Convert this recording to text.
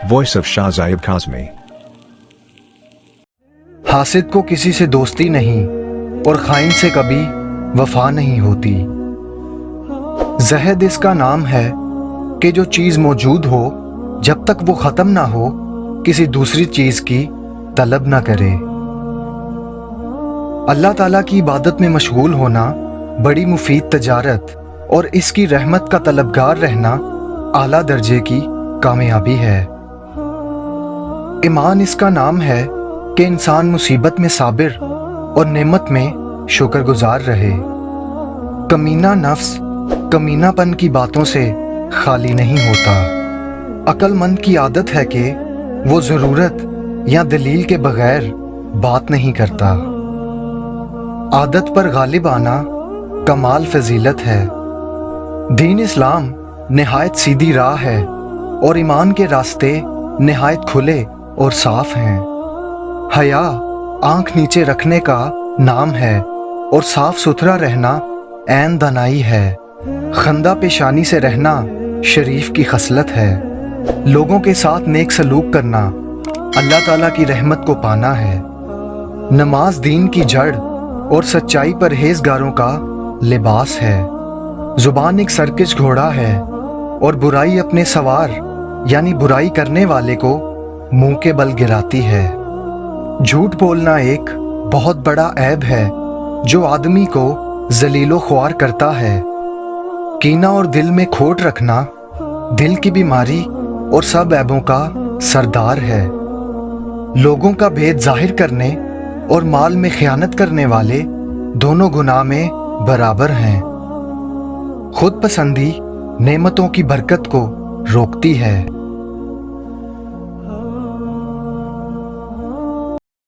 Voice of Shah Zayeb Kazmi. حاسد کو کسی سے دوستی نہیں اور خائن سے کبھی وفا نہیں ہوتی۔ زہد اس کا نام ہے کہ جو چیز موجود ہو جب تک وہ ختم نہ ہو کسی دوسری چیز کی طلب نہ کرے۔ اللہ تعالیٰ کی عبادت میں مشغول ہونا بڑی مفید تجارت اور اس کی رحمت کا طلبگار رہنا اعلیٰ درجے کی کامیابی ہے۔ ایمان اس کا نام ہے کہ انسان مصیبت میں صابر اور نعمت میں شکر گزار رہے۔ کمینہ نفس کمینہ پن کی باتوں سے خالی نہیں ہوتا۔ عقل مند کی عادت ہے کہ وہ ضرورت یا دلیل کے بغیر بات نہیں کرتا۔ عادت پر غالب آنا کمال فضیلت ہے۔ دین اسلام نہایت سیدھی راہ ہے اور ایمان کے راستے نہایت کھلے اور صاف ہیں۔ حیا آنکھ نیچے رکھنے کا نام ہے اور صاف ستھرا رہنا عین دانائی ہے۔ خندہ پیشانی سے رہنا شریف کی خصلت ہے۔ لوگوں کے ساتھ نیک سلوک کرنا اللہ تعالیٰ کی رحمت کو پانا ہے۔ نماز دین کی جڑ اور سچائی پرہیزگاروں کا لباس ہے۔ زبان ایک سرکش گھوڑا ہے اور برائی اپنے سوار یعنی برائی کرنے والے کو منہ کے بل گراتی ہے۔ جھوٹ بولنا ایک بہت بڑا عیب ہے جو آدمی کو ذلیل و خوار کرتا ہے۔ کینہ اور دل میں کھوٹ رکھنا دل کی بیماری اور سب عیبوں کا سردار ہے۔ لوگوں کا بھید ظاہر کرنے اور مال میں خیانت کرنے والے دونوں گناہ میں برابر ہیں۔ خود پسندی نعمتوں کی برکت کو روکتی ہے۔